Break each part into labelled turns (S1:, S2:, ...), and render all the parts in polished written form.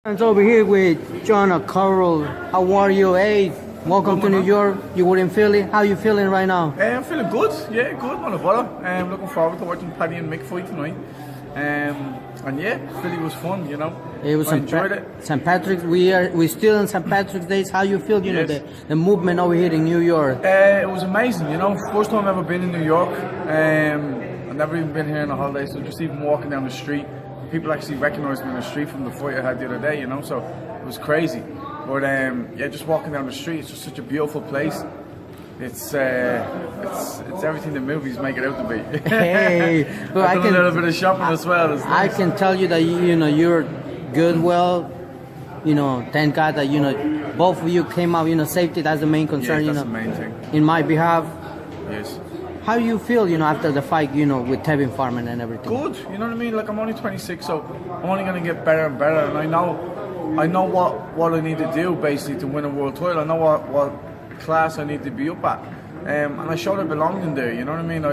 S1: I'm over here with Jono Carroll. How are you? Hey, welcome to New York. You were in Philly. How you feeling right now?
S2: I'm feeling good. Yeah, good. Not a bother. I'm looking forward to watching Paddy and Mick fight tonight. And yeah, Philly was fun. You know,
S1: it was
S2: enjoyed it.
S1: St. Patrick's. We still in St. Patrick's Days. How you feel? You know the movement over here in New York.
S2: It was amazing. You know, first time I've ever been in New York. I've never even been here on a holiday. So just even walking down the street, people actually recognised me on the street from the fight I had the other day. You know, so it was crazy. But yeah, just walking down the street, it's just such a beautiful place. It's everything the movies make it out to be.
S1: Hey, well,
S2: I've done a little bit of shopping as well. It's nice.
S1: I can tell you that you're good. Well, thank God that both of you came out. Safety, that's the main concern.
S2: Yes, that's the main thing.
S1: In my behalf.
S2: Yes.
S1: How do you feel, after the fight, with Tevin Farmer and everything?
S2: Good. You know what I mean? Like, I'm only 26, so I'm only going to get better and better. And I know what I need to do basically to win a world title. I know what class I need to be up at, and I showed I belonged in there. You know what I mean?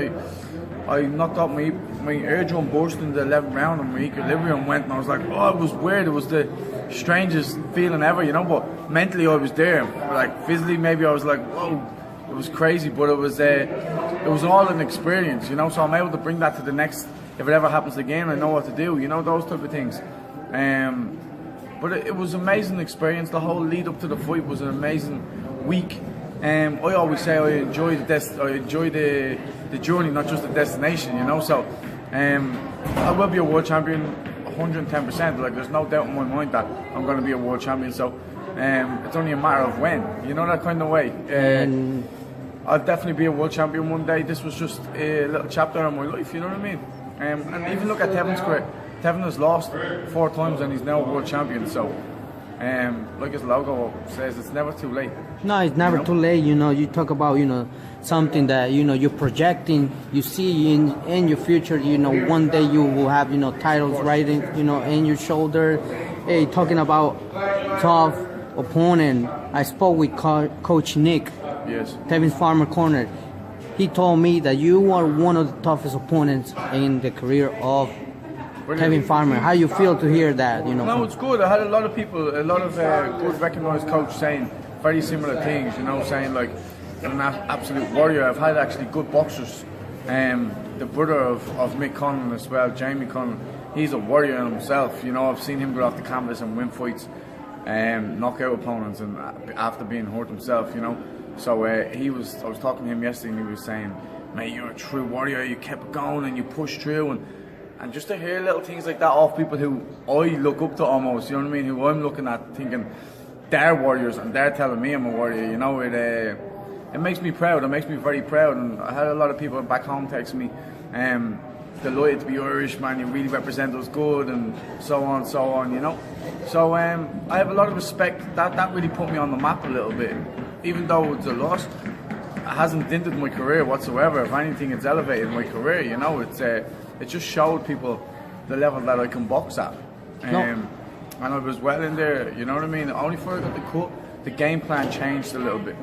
S2: I knocked out my eardrum burst in the 11th round, and my equilibrium went, and I was like, oh, it was weird. It was the strangest feeling ever, but mentally I was there. Like, physically maybe I was like, whoa, it was crazy, but it was all an experience, so I'm able to bring that to the next, if it ever happens again, I know what to do, those type of things. But it was an amazing experience. The whole lead up to the fight was an amazing week. I always say I enjoy the journey, not just the destination, So I will be a world champion 110%. Like, there's no doubt in my mind that I'm going to be a world champion. So it's only a matter of when, that kind of way. I'll definitely be a world champion one day. This was just a little chapter in my life, you know what I mean? And even look at Tevin's career. Tevin has lost 4 times and he's now a world champion. So, like his logo says, it's never too late.
S1: No, it's never too late. You talk about something that you're projecting. You see in your future. One day you will have titles right in your shoulder. Hey, talking about tough opponent. I spoke with Coach Nick.
S2: Yes.
S1: Tevin's Farmer corner. He told me that you are one of the toughest opponents in the career of Tevin Farmer. How you feel to hear that?
S2: No, it's good. I had a lot of people, a lot of good recognised coaches saying very similar things. Saying like I'm an absolute warrior. I've had actually good boxers. The brother of Mick Conlon as well, Jamie Conlon. He's a warrior in himself. I've seen him go off the canvas and win fights, knock out opponents, and after being hurt himself. So I was talking to him yesterday, and he was saying, "Mate, you're a true warrior. You kept going and you pushed through." And just to hear little things like that off people who I look up to almost, you know what I mean, who I'm looking at thinking they're warriors and they're telling me I'm a warrior, it makes me proud. It makes me very proud. And I had a lot of people back home text me, delighted to be Irish, man, you really represent us good, and so on, So I have a lot of respect. That really put me on the map a little bit. Even though it's a loss, it hasn't dented my career whatsoever. If anything, it's elevated my career, it just showed people the level that I can box at. And I was well in there, you know what I mean? Only before I got the cut, the game plan changed a little bit.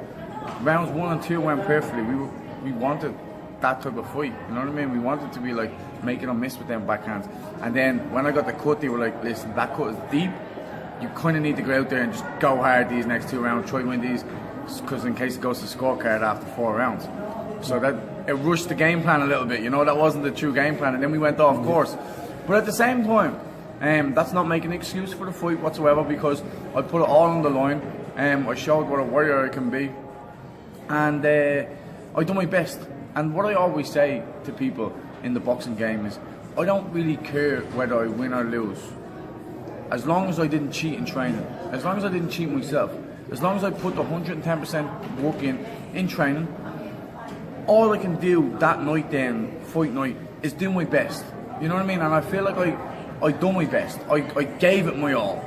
S2: Rounds 1 and 2 went perfectly. We wanted that type of fight, you know what I mean? We wanted to be like making them miss with them backhands. And then when I got the cut, they were like, listen, that cut is deep. You kind of need to go out there and just go hard these next 2 rounds, try to win these, because in case it goes to scorecard after 4 rounds. So that it rushed the game plan a little bit, that wasn't the true game plan, and then we went off course. But at the same time, that's not making an excuse for the fight whatsoever, because I put it all on the line. I showed what a warrior I can be, and I do my best. And what I always say to people in the boxing game is, I don't really care whether I win or lose, as long as I didn't cheat in training, as long as I didn't cheat myself, as long as I put the 110% work in training. All I can do that night then, fight night, is do my best. You know what I mean? And I feel like I done my best. I gave it my all.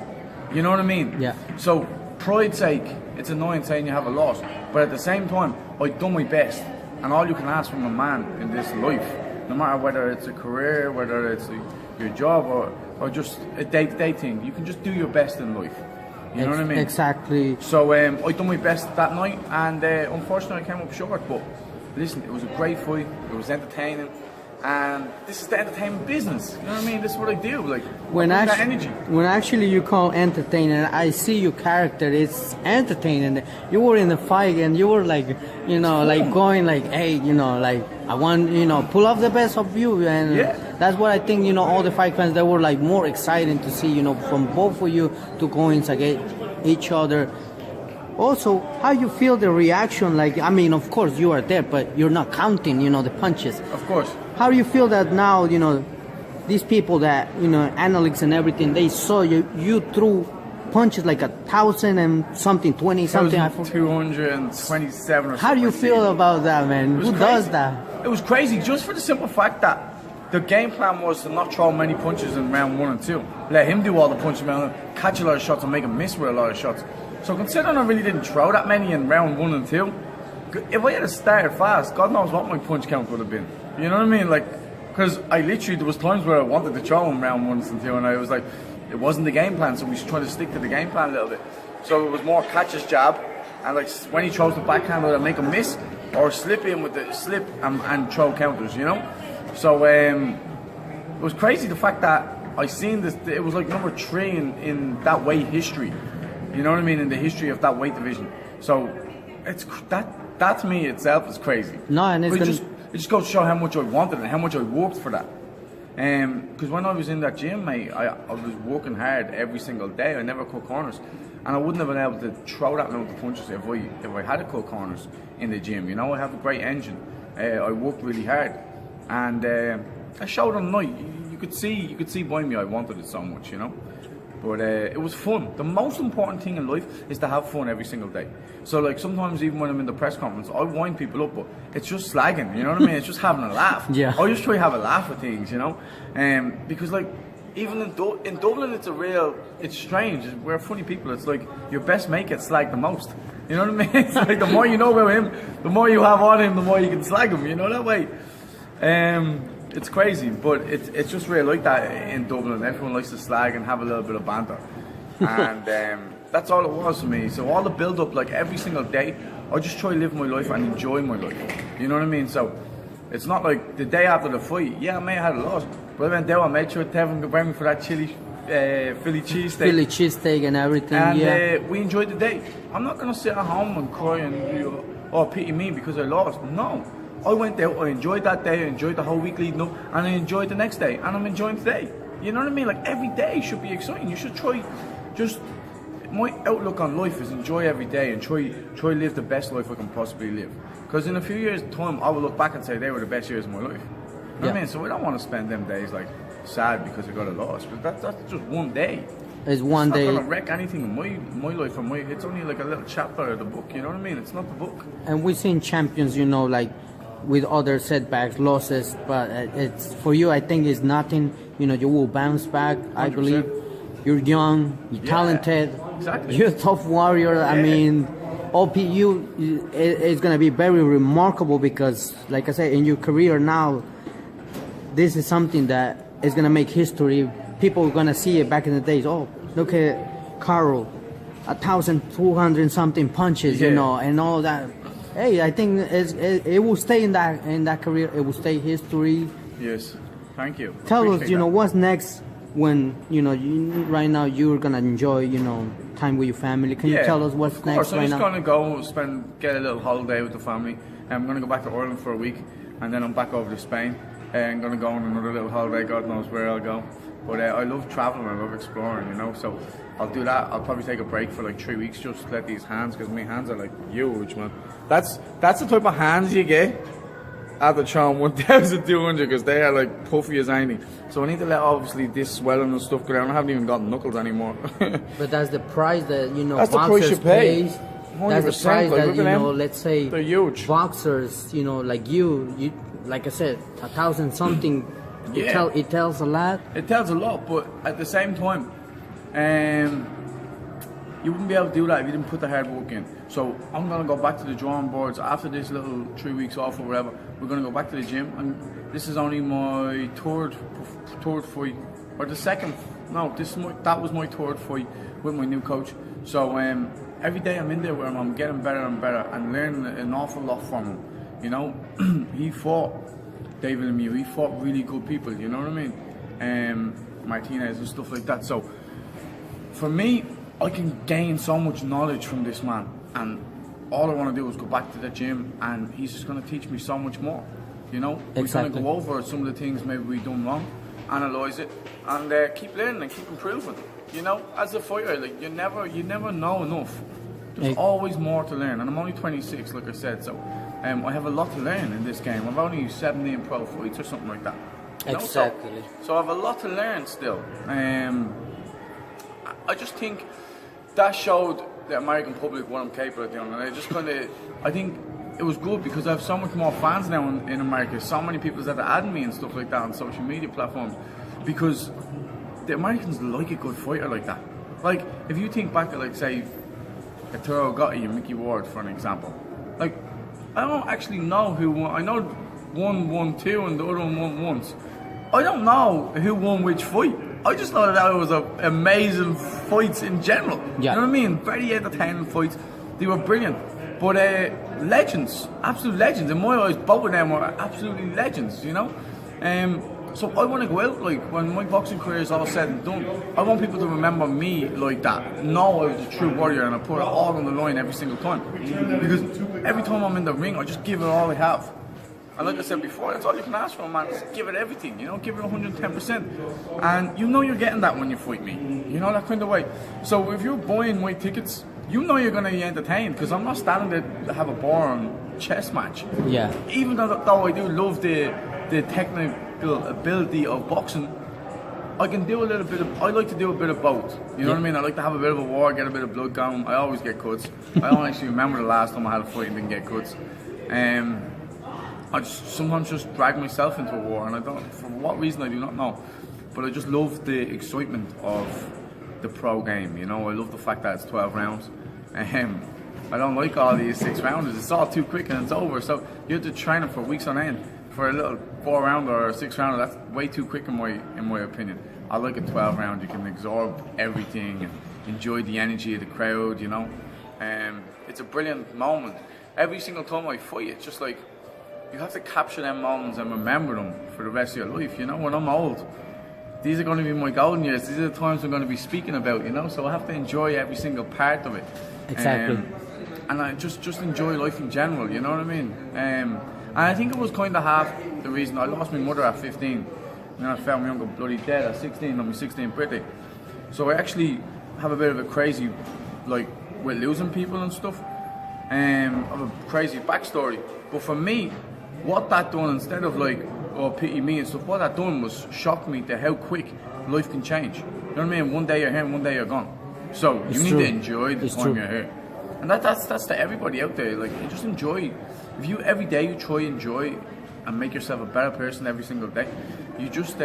S2: You know what I mean?
S1: Yeah.
S2: So, pride's sake, it's annoying saying you have a loss. But at the same time, I done my best. And all you can ask from a man in this life, no matter whether it's a career, whether it's your job, or just a day-to-day thing, you can just do your best in life. You know what I mean?
S1: Exactly.
S2: So I done my best that night, and unfortunately I came up short, but listen, it was a great fight, it was entertaining, And this is the entertainment business. You know what I mean? This is what I do. Like,
S1: When
S2: I bring that
S1: actually,
S2: energy.
S1: when actually you call entertaining, I see your character. It's entertaining. You were in the fight and you were like, you know, like going like, hey, you know, like I want, you know, pull off the best of you, and
S2: Yeah.
S1: that's what I think. You know, all the fight fans, they were like more exciting to see, you know, from both of you to go against each other. Also, how you feel the reaction? Like, I mean, of course you are there, but you're not counting, you know, the punches.
S2: Of course.
S1: How do you feel that now, you know, these people that, you know, analysts and everything, they saw you threw punches like 1,000 and something, 20 something. I forgot.
S2: 227 or something.
S1: How do you feel about that, man? Who does that?
S2: It was crazy just for the simple fact that the game plan was to not throw many punches in round 1 and 2. Let him do all the punches, catch a lot of shots and make him miss with a lot of shots. So considering I really didn't throw that many in round 1 and 2, if I had started fast, God knows what my punch count would have been. You know what I mean? Like, because I literally, there was times where I wanted to throw in round 1 and 2, and I was like, it wasn't the game plan, so we should try to stick to the game plan a little bit. So it was more catch his jab, and like when he throws the backhand, I'd make him miss, or slip in with the slip and throw counters, you know? So it was crazy the fact that I seen this, it was like number 3 in that weight history. You know what I mean? In the history of that weight division. So it's that to me itself is crazy.
S1: No, and
S2: it just goes to show how much I wanted and how much I worked for that. Because when I was in that gym, mate, I was working hard every single day. I never cut corners, and I wouldn't have been able to throw that amount of punches if I had cut corners in the gym. You know, I have a great engine. I worked really hard, and I showed on the night. You could see by me I wanted it so much. You know. But it was fun. The most important thing in life is to have fun every single day. So like sometimes even when I'm in the press conference, I wind people up, but it's just slagging, you know what I mean? It's just having a laugh.
S1: Yeah.
S2: I just try to have a laugh with things, you know? Because like even in Dublin, it's strange. We're funny people. It's like your best mate gets slagged the most. You know what I mean? It's like the more you know about him, the more you have on him, the more you can slag him, you know that way? It's crazy, but it's just really like that in Dublin. Everyone likes to slag and have a little bit of banter, and that's all it was for me. So all the build up, like every single day, I just try to live my life and enjoy my life. You know what I mean? So it's not like the day after the fight. Yeah, I may have had a loss, but I went there. I made sure Tevin could bring me for that Philly cheesesteak.
S1: Philly cheesesteak and everything.
S2: And we enjoyed the day. I'm not gonna sit at home and cry and pity me because I lost. No. I went out, I enjoyed that day, I enjoyed the whole week leading up, and I enjoyed the next day, and I'm enjoying today. You know what I mean? Like every day should be exciting. You should try, just, my outlook on life is enjoy every day and try live the best life I can possibly live. Because in a few years' time, I will look back and say they were the best years of my life. You know what I mean? So I don't want to spend them days like sad because I got a loss, but that's just one day.
S1: It's one day.
S2: It's not gonna wreck anything in my life, it's only like a little chapter of the book, you know what I mean? It's not the book.
S1: And we've seen champions, you know, like with other setbacks, losses, but it's for you. I think it's nothing. You know, you will bounce back. 100%. I believe you're young, you're talented,
S2: exactly.
S1: You're a tough warrior. Yeah. I mean, OPU is going to be very remarkable because, like I said, in your career now, this is something that is going to make history. People are going to see it back in the days. Oh, look at Carroll, 1,200 something punches, you know, and all that. Hey, I think it will stay in that career. It will stay history.
S2: Yes, thank you.
S1: Tell us, you know, what's next when, you know, right now you're going to enjoy, you know, time with your family. Can you tell us what's next right now?
S2: I'm just going to go get a little holiday with the family. I'm going to go back to Ireland for a week, and then I'm back over to Spain. I'm going to go on another little holiday. God knows where I'll go. But I love traveling, I love exploring, you know, so I'll do that. I'll probably take a break for like 3 weeks, just let these hands, because my hands are like huge, man. That's the type of hands you get at the Charm 1200, because they are like puffy as anything. So I need to let obviously this swelling and stuff go down. I haven't even got knuckles anymore.
S1: But that's the price that, you know,
S2: that's the price you pay. 100%,
S1: that's the price that, you know, let's say
S2: they're huge.
S1: Boxers, you know, like you like I said, 1,000 something. It tells a lot. It
S2: tells a lot, but at the same time, you wouldn't be able to do that if you didn't put the hard work in. So I'm going to go back to the drawing boards after this little 3 weeks off or whatever. We're going to go back to the gym, and this is only my third fight, or the second. No, that was my third fight with my new coach. So every day I'm in there where I'm getting better and better and learning an awful lot from him. You know, he fought David and we fought really good people, you know what I mean? Martinez and stuff like that. So for me, I can gain so much knowledge from this man, and all I want to do is go back to the gym, and he's just going to teach me so much more. You know, we're going to go over some of the things maybe we done wrong, analyze it, and keep learning and keep improving. You know, as a fighter, like you never know enough. There's always more to learn, and I'm only 26, like I said, so I have a lot to learn in this game. I've only 17 pro fights or something like that. You know?
S1: Exactly.
S2: So I have a lot to learn still. I just think that showed the American public what I'm capable of doing, and I think it was good because I have so much more fans now in America. So many people that are adding me and stuff like that on social media platforms, because the Americans like a good fighter like that. Like if you think back to, like, say, Arturo Gatti and Mickey Ward for an example, like I don't actually know who won. I know one won two and the other one won once. I don't know who won which fight. I just thought that it was amazing fights in general. Yeah. You know what I mean? Very entertaining fights. They were brilliant. But legends, absolute legends. In my eyes, both of them were absolutely legends, you know? So I want to go out, like, when my boxing career is all said and done, I want people to remember me like that. Know I was a true warrior and I put it all on the line every single time. Because every time I'm in the ring, I just give it all I have. And like I said before, that's all you can ask for, man. Just give it everything, you know, give it 110%. And you know you're getting that when you fight me. You know, that kind of way. So if you're buying my tickets, you know you're going to be entertained, because I'm not standing there to have a boring chess match. Yeah. Even though I do love the technical ability of boxing, I can do I like to do a bit of both. You know what I mean? I like to have a bit of a war, get a bit of blood going. I always get cuts. I don't actually remember the last time I had a fight and didn't get cuts. I sometimes just drag myself into a war, and I don't, for what reason I do not know, but I just love the excitement of the pro game. You know, I love the fact that it's 12 rounds. I don't like all these 6 rounders. It's all too quick and it's over. So you have to train it for weeks on end. For a little 4-rounder or a 6-rounder, that's way too quick in my opinion. I like a 12 round. You can absorb everything and enjoy the energy of the crowd. You know, it's a brilliant moment. Every single time I fight, it's just like, you have to capture them moments and remember them for the rest of your life. You know, when I'm old, these are going to be my golden years. These are the times I'm going to be speaking about, you know, so I have to enjoy every single part of it. Exactly. And I just enjoy life in general, you know what I mean? And I think it was kind of half the reason I lost my mother at 15, and then I found my uncle bloody dead at 16 on my 16th birthday. So I actually have a bit of a crazy, like, with losing people and stuff. I have a crazy backstory. But for me, what that done, instead of like, oh, pity me and stuff, what that done was shock me to how quick life can change. You know what I mean? One day you're here and one day you're gone. So you need to enjoy the time you're here. And that's to everybody out there. Like, you just enjoy. If you every day you try enjoy and make yourself a better person every single day, you just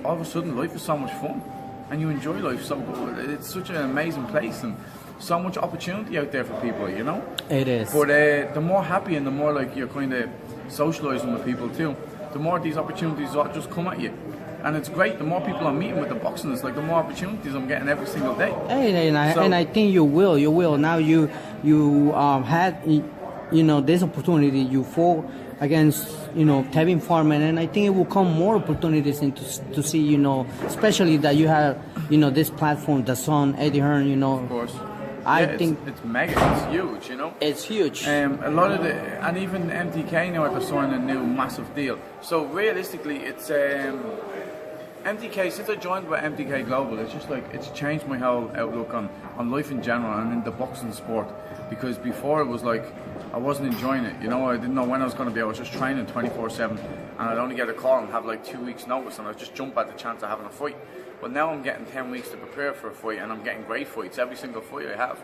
S2: all of a sudden life is so much fun and you enjoy life so good. It's such an amazing place and so much opportunity out there for people, you know? It is. But the more happy and the more like you're kind of socializing with people too, the more these opportunities just come at you. And it's great, the more people I'm meeting with the boxing, it's like the more opportunities I'm getting every single day. And I think you will. Now you had, you know, this opportunity, you fought against, you know, Tevin Farman, and I think it will come more opportunities to see, you know, especially that you have, you know, this platform, the son, Eddie Hearn, you know. Of course. I think it's mega, it's huge, you know. It's huge. A lot of and even MTK now are signing a new massive deal. So realistically, it's MTK. Since I joined with MTK Global, it's just like it's changed my whole outlook on life in general and in the boxing sport. Because before it was like I wasn't enjoying it, you know. I didn't know when I was going to be. I was just training 24/7, and I'd only get a call and have like 2 weeks notice, and I'd just jump at the chance of having a fight. But now I'm getting 10 weeks to prepare for a fight, and I'm getting great fights. Every single fight I have,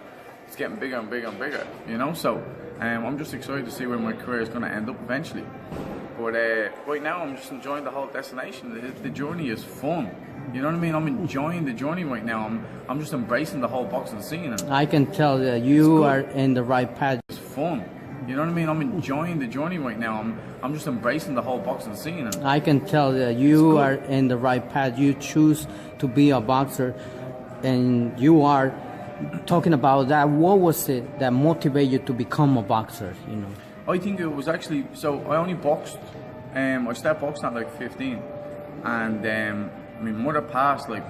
S2: it's getting bigger and bigger and bigger, you know. So I'm just excited to see where my career is going to end up eventually. But right now I'm just enjoying the whole destination. The journey is fun. You know what I mean? I'm enjoying the journey right now. I'm just embracing the whole boxing scene. And I can tell that you are in the right path. It's fun. You know what I mean? I'm enjoying the journey right now. I'm just embracing the whole boxing scene. And I can tell that you are in the right path. You choose to be a boxer, and you are talking about that. What was it that motivated you to become a boxer? You know? I think it was actually, so I only boxed I started boxing at like 15, and my mother passed like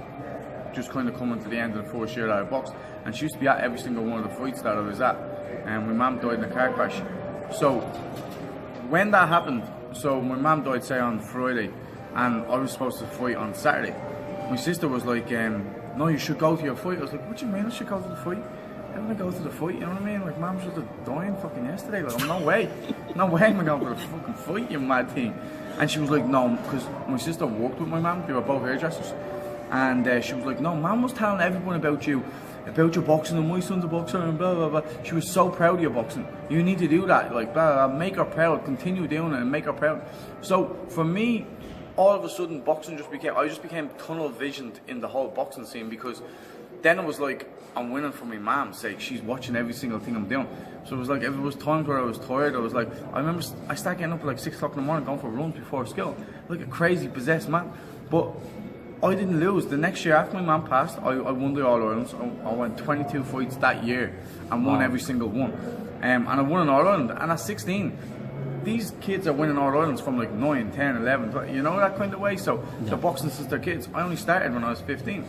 S2: just kind of coming to the end of the first year that I boxed, and she used to be at every single one of the fights that I was at, and my mum died in a car crash. So when that happened, so my mum died say on Friday, and I was supposed to fight on Saturday. My sister was like, no, you should go to your fight. I was like, what do you mean I should go to the fight? How am I go to the fight? You know what I mean? Like, Mum's just dying fucking yesterday. Like, no way am I going to the fucking fight, you mad thing. And she was like, no, because my sister worked with my mum. They were both hairdressers. And she was like, no, Mum was telling everyone about your boxing, and my son's a boxer, and blah, blah, blah. She was so proud of your boxing. You need to do that. Like, blah, blah, make her proud. Continue doing it and make her proud. So, for me, all of a sudden, boxing I just became tunnel visioned in the whole boxing scene, because then it was like, I'm winning for my mom's sake. She's watching every single thing I'm doing. So it was like, if it was times where I was tired, I was like, I remember I started getting up at like 6 o'clock in the morning, going for runs before school, like a crazy possessed man. But I didn't lose. The next year after my mom passed, I won the All-Irelands. I won 22 fights that year and won every single one. And I won an All-Ireland. And at 16, these kids are winning All-Irelands from like 9, 10, 11, 12, you know, that kind of way. So the boxing since they're kids. I only started when I was 15.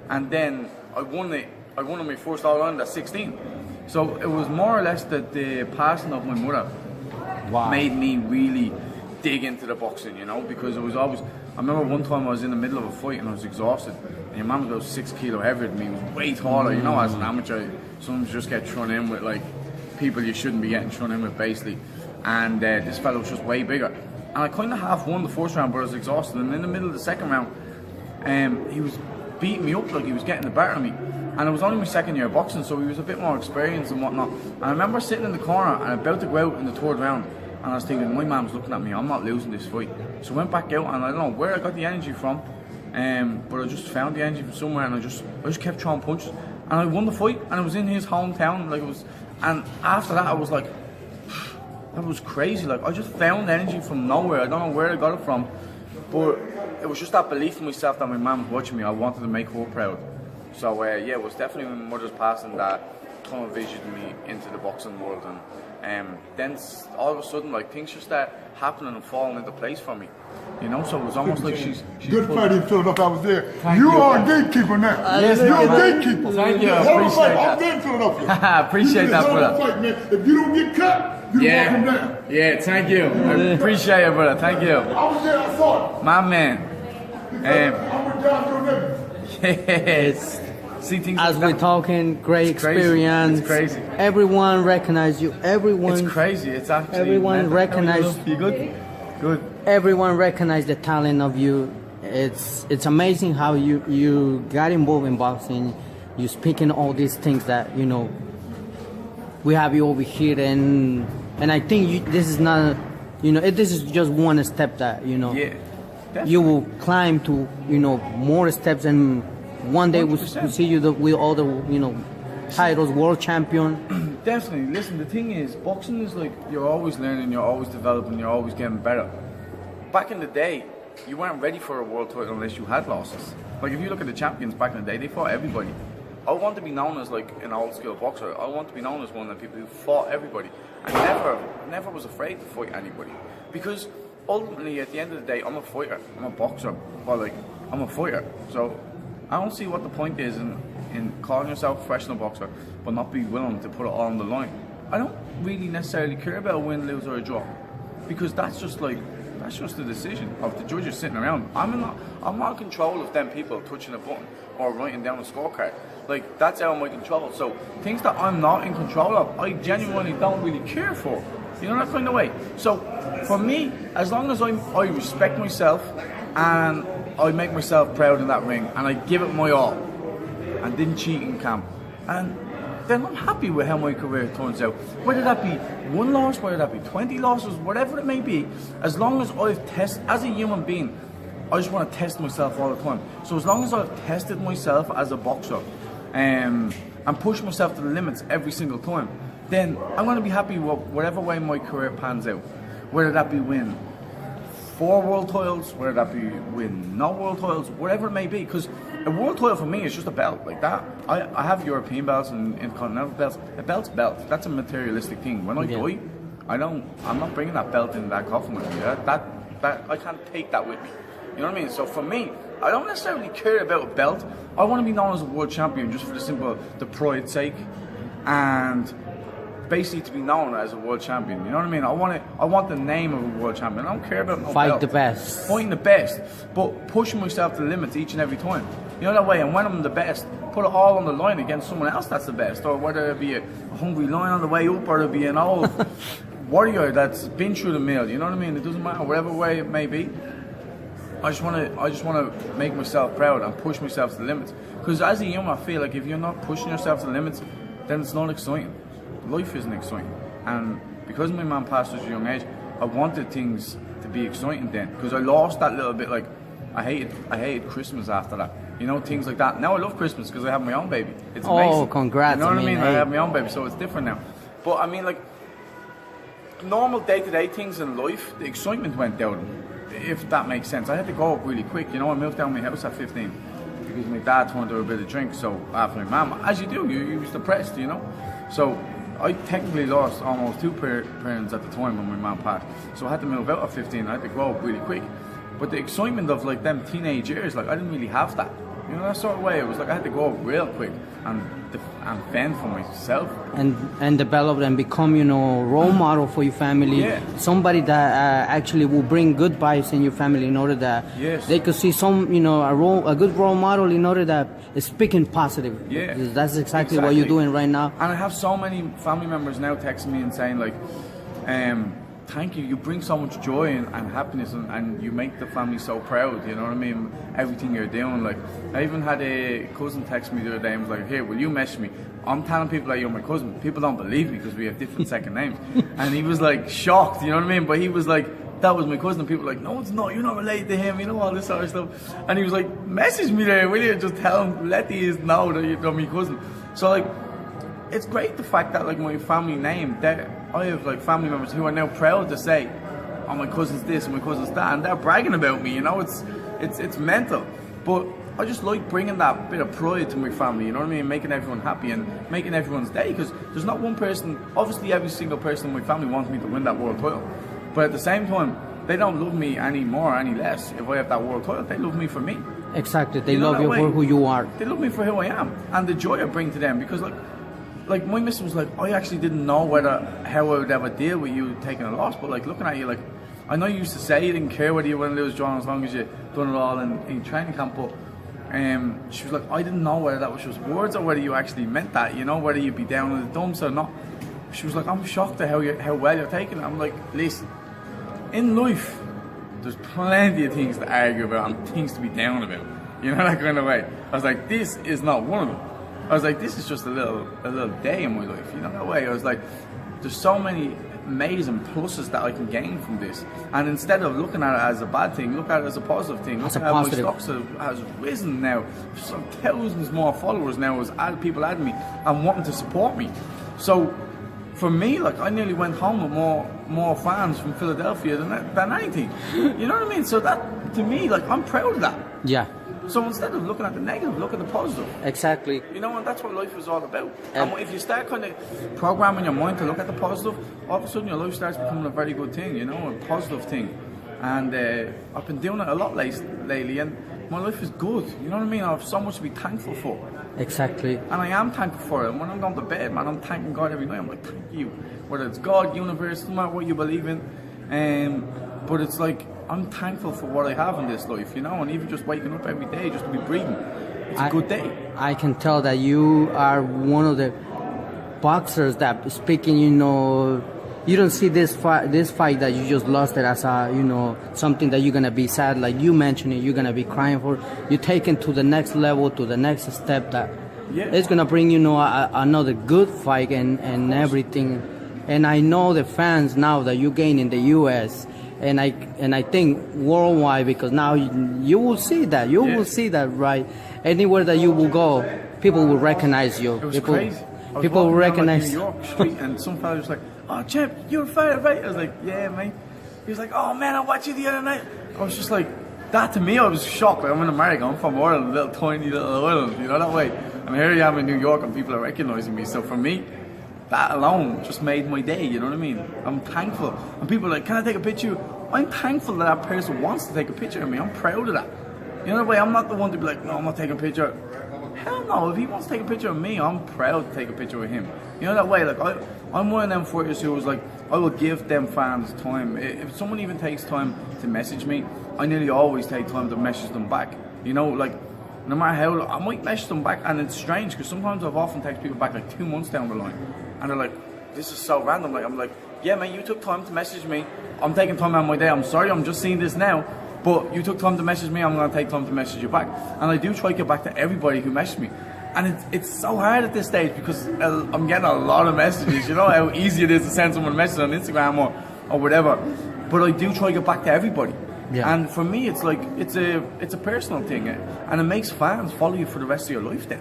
S2: And then I won my first All-Ireland at 16. So it was more or less that the passing of my mother made me really dig into the boxing, you know, because it was always, I remember one time I was in the middle of a fight and I was exhausted, and your mum was about 6 kilo heavier than me. He was way taller, you know, as an amateur, sometimes you just get thrown in with like people you shouldn't be getting thrown in with, basically. And this fellow was just way bigger. And I kind of half won the first round, but I was exhausted. And in the middle of the second round, he was beating me up, like he was getting the better of me. And it was only my second year of boxing, so he was a bit more experienced and whatnot. And I remember sitting in the corner and about to go out in the third round, and I was thinking, my mom's looking at me, I'm not losing this fight. So I went back out, and I don't know where I got the energy from, but I just found the energy from somewhere, and I just kept throwing punches. And I won the fight, and it was in his hometown, like it was. And after that, I was like, that was crazy. Like, I just found energy from nowhere. I don't know where I got it from, but it was just that belief in myself that my mom was watching me. I wanted to make her proud. So yeah, it was definitely my mother's passing that tunnel visioned me into the boxing world, and then all of a sudden, like, things just start happening and falling into place for me, you know. So it was almost like she's
S3: good fight in Philadelphia. I was there.
S2: Thank
S3: you
S2: you.
S3: Are a gatekeeper now.
S2: Yes,
S3: you're
S2: no,
S3: a gatekeeper.
S2: Thank you. I
S3: Hell of a
S2: appreciate
S3: fight.
S2: that.
S3: I'm there in Philadelphia.
S2: I appreciate that, brother.
S3: Fight, man. If you don't get cut, you walk him down.
S2: Yeah, thank you. I appreciate it, brother. Thank you.
S3: I was there. I saw it.
S2: My man.
S3: I went down to them.
S2: Yes. See things
S1: As
S2: like
S1: we're
S2: that.
S1: talking, great
S2: It's crazy.
S1: experience.
S2: It's crazy.
S1: Everyone recognize you. Everyone.
S2: It's crazy. It's actually.
S1: Everyone
S2: mental.
S1: recognize.
S2: You good? Good.
S1: Everyone recognize the talent of you. It's amazing how you got involved in boxing. You speaking all these things that, you know, we have you over here, and I think this is not, you know, this is just one step that, you know,
S2: Yeah. Definitely.
S1: you will climb to, you know, more steps, and one day we'll
S2: 100%.
S1: see you with all the, you know, titles, world champion.
S2: Definitely. Listen, the thing is, boxing is like, you're always learning, you're always developing, you're always getting better. Back in the day, you weren't ready for a world title unless you had losses. Like, if you look at the champions back in the day, they fought everybody. I want to be known as like an old school boxer. I want to be known as one of the people who fought everybody. I never was afraid to fight anybody. Because ultimately, at the end of the day, I'm a fighter. I'm a boxer. Well, like, I'm a fighter. So I don't see what the point is in calling yourself a professional boxer, but not be willing to put it all on the line. I don't really necessarily care about a win, lose, or a draw, because that's just the decision of the judges sitting around. I'm not in control of them people touching a button or writing down a scorecard. Like, that's out of my control. So things that I'm not in control of, I genuinely don't really care for. You know, that kind of way. So for me, as long as I respect myself and I make myself proud in that ring and I give it my all and didn't cheat in camp, and then I'm happy with how my career turns out. Whether that be 1 loss, whether that be 20 losses, whatever it may be, as long as I've tested, as a human being, I just want to test myself all the time. So as long as I've tested myself as a boxer and pushed myself to the limits every single time, then I'm going to be happy with whatever way my career pans out. Whether that be win 4 world titles, whether that be win no world titles, whatever it may be. Because a world title for me is just a belt, like that. I have European belts and intercontinental belts. A belt's a belt. That's a materialistic thing. When I die, I'm not bringing that belt in that coffin with me. I can't take that with me. You know what I mean? So for me, I don't necessarily care about a belt. I want to be known as a world champion just for the pride's sake, and basically to be known as a world champion. You know what I mean? I want the name of a world champion. I don't care about no
S1: Fight
S2: belt.
S1: the best.
S2: Fighting the best, but pushing myself to the limits each and every time. You know that way, and when I'm the best, put it all on the line against someone else that's the best, or whether it be a hungry lion on the way up, or it be an old warrior that's been through the mill. You know what I mean? It doesn't matter, whatever way it may be. I just want to make myself proud and push myself to the limits. Because as a human, I feel like if you're not pushing yourself to the limits, then it's not exciting. Life isn't exciting. And because my man passed at a young age, I wanted things to be exciting then. Because I lost that little bit. Like I hated Christmas after that. You know, things like that. Now I love Christmas because I have my own baby. It's amazing.
S1: Oh, congrats!
S2: You know what I mean?
S1: Hey.
S2: I have my own baby, so it's different now. But I mean, like normal day-to-day things in life, the excitement went down. If that makes sense. I had to go up really quick. You know, I moved down my house at 15 because my dad turned to a bit of drink. So after my mum, as you do, you was depressed. You know, so I technically lost almost 2 parents at the time when my mum passed. So I had to move out at 15. I had to grow up really quick. But the excitement of like them teenage years, like I didn't really have that. You know, that sort of way. It was like I had to go up real quick and fend for myself.
S1: And develop and become, you know, role model for your family.
S2: Yeah.
S1: Somebody that actually will bring good vibes in your family in order that
S2: Yes.
S1: they could see some, you know, a good role model in order that is speaking positive.
S2: Yeah.
S1: That's exactly what you're doing right now.
S2: And I have so many family members now texting me and saying like, thank you, you bring so much joy and happiness and you make the family so proud, you know what I mean? Everything you're doing. Like, I even had a cousin text me the other day and was like, here, will you message me? I'm telling people that you're my cousin. People don't believe me because we have different second names. And he was like shocked, you know what I mean? But he was like, that was my cousin. And people were like, no, it's not, you're not related to him, you know, all this sort of stuff. And he was like, message me there, will you? Just tell him, let these know that you're my cousin. So like, it's great the fact that like my family name, that I have like family members who are now proud to say, oh, my cousin's this and my cousin's that, and they're bragging about me, you know, it's mental. But I just like bringing that bit of pride to my family, you know what I mean, making everyone happy and making everyone's day, because there's not one person, obviously every single person in my family wants me to win that world title, but at the same time, they don't love me any more or any less if I have that world title. They love me for me.
S1: Exactly, they
S2: You know
S1: love you
S2: that
S1: for
S2: way?
S1: who you are.
S2: They love me for who I am and the joy I bring to them, because like my missus was like, I actually didn't know how I would ever deal with you taking a loss, but like looking at you, like I know you used to say you didn't care whether you win or lose, John, as long as you done it all in training camp, but she was like, I didn't know whether that was just words or whether you actually meant that, you know, whether you'd be down in the dumps or not. She was like, I'm shocked at how well you're taking it. I'm like, listen, in life there's plenty of things to argue about and things to be down about, you know, that kind of way. I was like, this is not one of them. I was like, this is just a little day in my life, you know, that way. I was like, there's so many amazing pluses that I can gain from this, and instead of looking at it as a bad thing, look at it as a positive thing. Look at how my stocks has risen now, some thousands more followers now as people add me and wanting to support me. So for me, like, I nearly went home with more fans from Philadelphia than anything, you know what I mean? So that, to me, like, I'm proud of that.
S1: Yeah.
S2: So instead of looking at the negative, look at the positive.
S1: Exactly.
S2: You know, and that's what life is all about. And if you start kind of programming your mind to look at the positive, all of a sudden your life starts becoming a very good thing, you know, a positive thing. And I've been doing it a lot lately, and my life is good. You know what I mean? I have so much to be thankful for.
S1: Exactly.
S2: And I am thankful for it. And when I'm going to bed, man, I'm thanking God every night. I'm like, thank you. Whether it's God, universe, no matter what you believe in. But it's like, I'm thankful for what I have in this life, you know, and even just waking up every day, just to be breathing, it's a good day.
S1: I can tell that you are one of the boxers that, speaking, you know, you don't see this fight that you just lost it as a, you know, something that you're gonna be sad, like you mentioned it, you're gonna be crying for. You take it to the next level, to the next step that it's gonna bring, you know, another good fight and everything. And I know the fans now that you gain in the U.S. And I think worldwide, because now you will see that. You will see that, right? Anywhere that you will go, people will recognize you.
S2: It was crazy.
S1: People will recognize.
S2: New York street, and some fella was like, "Oh, champ, you're a fighter, right?" I was like, "Yeah, mate." He was like, "Oh man, I watched you the other night." I was just like, that to me, I was shocked. Like, I'm in America. I'm from Ireland, a little tiny little island, you know, that way. And here I am in New York, and people are recognizing me. So for me, that alone just made my day, you know what I mean? I'm thankful. And people are like, can I take a picture? I'm thankful that that person wants to take a picture of me. I'm proud of that. You know the way, I'm not the one to be like, no, I'm not taking a picture. Hell no, if he wants to take a picture of me, I'm proud to take a picture of him. You know that way, like I'm one of them fighters who was like, I will give them fans time. If someone even takes time to message me, I nearly always take time to message them back. You know, like, no matter how, I might message them back, and it's strange, because sometimes I've often texted people back like 2 months down the line, and they're like, this is so random. Like, I'm like, yeah man, you took time to message me, I'm taking time out of my day, I'm sorry, I'm just seeing this now, but you took time to message me, I'm going to take time to message you back. And I do try to get back to everybody who messaged me. And it's so hard at this stage, because I'm getting a lot of messages. You know how easy it is to send someone a message on Instagram or whatever. But I do try to get back to everybody. Yeah. And for me, it's like, it's a personal thing. And it makes fans follow you for the rest of your life then.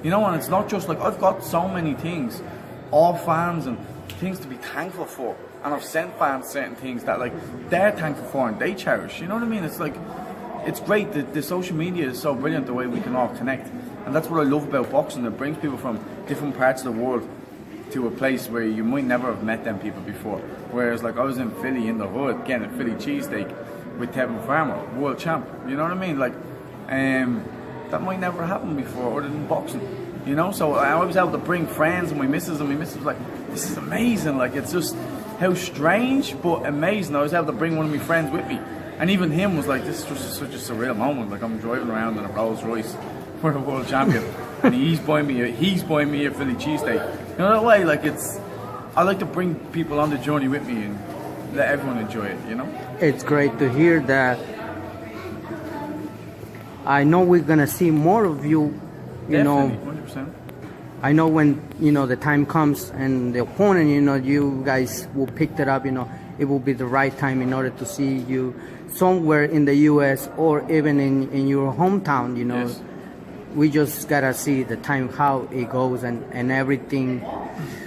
S2: You know, and it's not just like, I've got so many things, all fans and things to be thankful for. And I've sent fans certain things that like they're thankful for and they cherish. You know what I mean? It's like, it's great. The social media is so brilliant, the way we can all connect. And that's what I love about boxing. It brings people from different parts of the world to a place where you might never have met them people before. Whereas like I was in Philly in the hood getting a Philly cheesesteak with Tevin Farmer, world champ. You know what I mean? Like, that might never happen before other than boxing. You know, so I was able to bring friends and my missus was like, this is amazing. Like, it's just how strange but amazing. I was able to bring one of my friends with me, and even him was like, this is just such a surreal moment. Like, I'm driving around in a Rolls Royce for a world champion, and he's buying me a Philly cheesesteak. You know that way, like, I like to bring people on the journey with me and let everyone enjoy it, you know?
S1: It's great to hear that. I know we're gonna see more of you, you
S2: Definitely,
S1: know.
S2: 100%.
S1: I know when, you know, the time comes and the opponent, you know, you guys will pick that up, you know, it will be the right time in order to see you somewhere in the US or even in your hometown, you know. Yes. We just gotta see the time, how it goes and everything.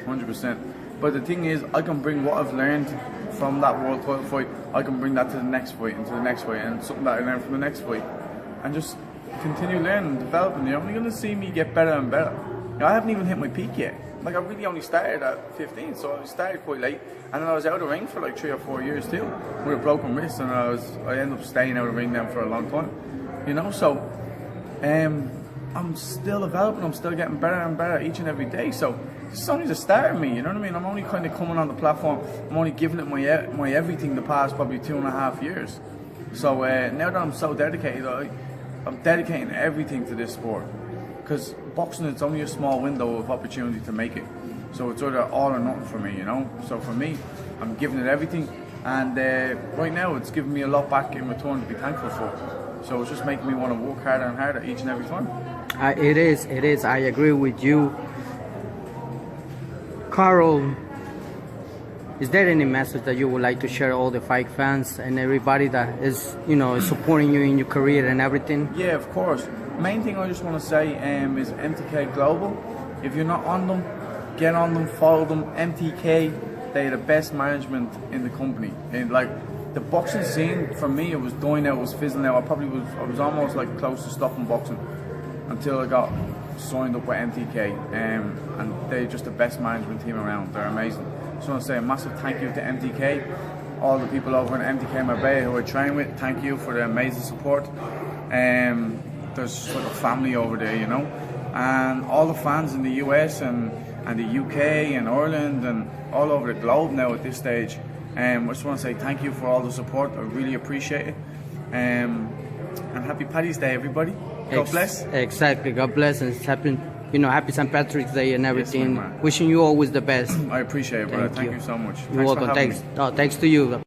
S2: 100%. But the thing is, I can bring what I've learned from that world title fight, I can bring that to the next fight and to the next fight and something that I learned from the next fight. And just continue learning and developing. You're only going to see me get better and better. You know, I haven't even hit my peak yet. Like, I really only started at 15, so I started quite late. And then I was out of the ring for like 3 or 4 years too, with a broken wrist, and I ended up staying out of the ring then for a long time. You know, so I'm still developing, I'm still getting better and better each and every day. So this is only the start of me, you know what I mean? I'm only kind of coming on the platform, I'm only giving it my everything the past probably 2.5 years. So now that I'm so dedicated, I'm dedicating everything to this sport, because boxing, it's only a small window of opportunity to make it. So it's either all or nothing for me, you know. So for me, I'm giving it everything, and right now it's giving me a lot back in return to be thankful for. So it's just making me want to work harder and harder each and every time.
S1: It is. I agree with you, Carroll. Is there any message that you would like to share all the fight fans and everybody that is, you know, is supporting you in your career and everything?
S2: Yeah, of course. Main thing I just want to say is MTK Global. If you're not on them, get on them, follow them. MTK, they're the best management in the company. And like the boxing scene, for me, it was dying out, it was fizzling out. I was almost like close to stopping boxing until I got signed up with MTK. And they're just the best management team around. They're amazing. I just want to say a massive thank you to MTK, all the people over in MTK Marbella who I train with. Thank you for the amazing support. There's sort of family over there, you know, and all the fans in the US and the UK and Ireland and all over the globe now at this stage. I just want to say thank you for all the support. I really appreciate it. And happy Paddy's Day, everybody. God bless.
S1: Exactly. God bless, and happy, you know, happy St. Patrick's Day and everything.
S2: Yes,
S1: wishing you always the best.
S2: I appreciate it, brother. Thank you so much.
S1: You're welcome. Thanks to you.